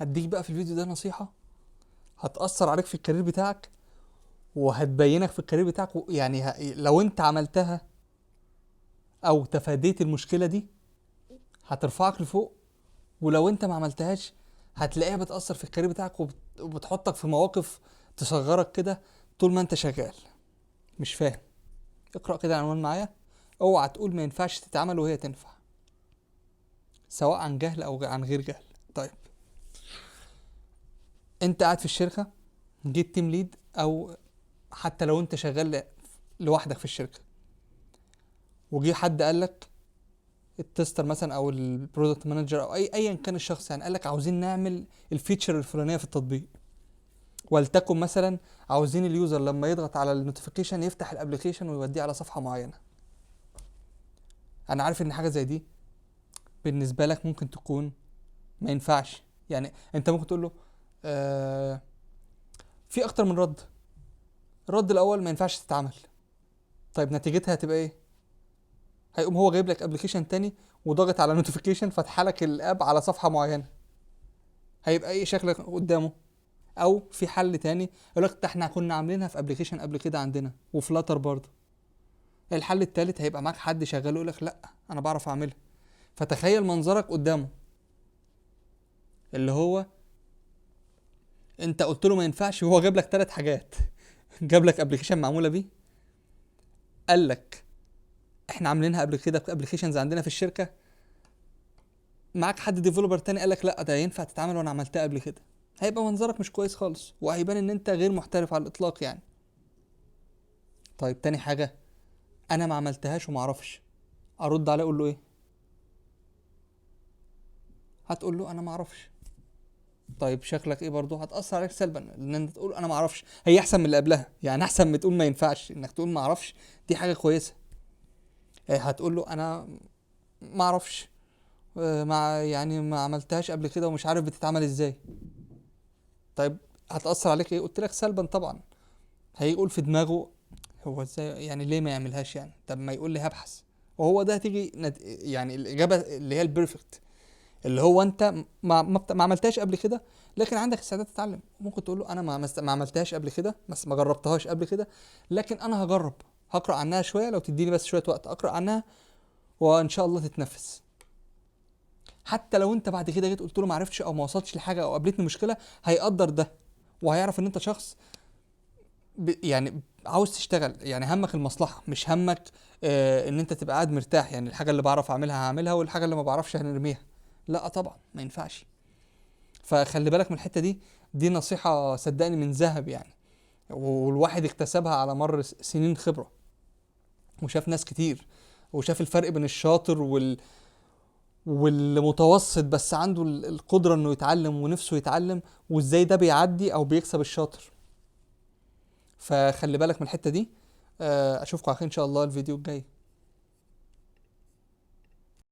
هديك بقى في الفيديو ده نصيحة هتأثر عليك في الكارير بتاعك، وهتبينك في الكارير بتاعك يعني لو انت عملتها او تفاديت المشكلة دي هترفعك لفوق، ولو انت ما عملتهاش هتلاقيها بتأثر في الكارير بتاعك وبتحطك في مواقف تصغرك كده طول ما انت شغال. مش فاهم؟ اقرأ كده العنوان معايا. اوعى تقول ما ينفعش تتعمل وهي تنفع، سواء عن جهل او عن غير جهل. طيب، انت قاعد في الشركة، جيت تيم ليد، او حتى لو انت شغال لوحدك في الشركة، وجي حد قال لك، التستر مثلا او البرودكت مانجر او ايا كان الشخص، يعني قال لك عاوزين نعمل الفيتشر الفلانيه في التطبيق، ولتكن مثلا عاوزين اليوزر لما يضغط على النوتيفيكيشن يفتح الابلكيشن ويوديه على صفحه معينه. انا عارف ان حاجه زي دي بالنسبه لك ممكن تكون ما ينفعش. يعني انت ممكن تقول له في اكتر من رد. الرد الاول ما ينفعش تتعمل. طيب نتيجتها هتبقى ايه؟ هيقوم هو جايب لك ابلكيشن تاني وضغط على نوتيفيكيشن فتح لك الاب على صفحه معينه. هيبقى ايه شكلك قدامه؟ او في حل تاني يقول لك ده احنا كنا عاملينها في ابلكيشن قبل كده عندنا وفلاتر برضه. الحل التالت هيبقى معاك حد شغال يقول لك لا انا بعرف اعملها. فتخيل منظرك قدامه، اللي هو انت قلت له ما ينفعش وهو جاب لك 3 حاجات. جاب لك ابلكيشن معموله بيه، قال لك احنا عاملينها قبل كده في ابلكيشنز عندنا في الشركه، معاك حد ديفلوبر تاني قال لك لا ده ينفع تتعمل وانا عملتها قبل كده. هيبقى منظرك مش كويس خالص، وهيبان ان انت غير محترف على الاطلاق يعني. طيب تاني حاجه، انا ما عملتهاش وما اعرفش، ارد عليه اقول له ايه؟ هتقول له انا ما اعرفش. طيب شكلك ايه؟ برضه هتاثر عليك سلبا، لان انت تقول انا ما اعرفش هي احسن من اللي قبلها. يعني احسن ما تقول ما ينفعش، انك تقول ما اعرفش دي حاجه كويسه. هتقول له انا ما اعرفش، مع يعني ما عملتهاش قبل كده ومش عارف بتتعمل ازاي. طيب هتاثر عليك ايه؟ قلت لك سلبا طبعا. هيقول في دماغه هو ازاي يعني، ليه ما يعملهاش يعني؟ طب ما يقول لي هبحث. وهو ده هتيجي يعني الاجابه اللي هي البيرفكت، اللي هو انت ما عملتهاش قبل كده لكن عندك استعداد تتعلم. ممكن تقول له انا ما عملتهاش قبل كده، بس ما جربتهاش قبل كده، لكن انا هجرب، هقرا عنها شويه لو تديني بس شويه وقت اقرا عنها وان شاء الله تتنفذ. حتى لو انت بعد كده جيت قلت له ما عرفتش او ما وصلتش لحاجه او قابلتني مشكله، هيقدر ده وهيعرف ان انت شخص يعني عاوز تشتغل، يعني همك المصلحه مش همك ان انت تبقى قاعد مرتاح. يعني الحاجه اللي بعرف اعملها هعملها والحاجه اللي ما بعرفش هنرميها. لا طبعا ما ينفعش. فخلي بالك من الحته دي. دي نصيحه صدقني من ذهب يعني، والواحد اكتسبها على مر سنين خبره، وشاف ناس كتير، وشاف الفرق بين الشاطر والمتوسط بس عنده القدره انه يتعلم ونفسه يتعلم، وازاي ده بيعدي او بيكسب الشاطر. فخلي بالك من الحته دي. اشوفكم على خير ان شاء الله الفيديو الجاي.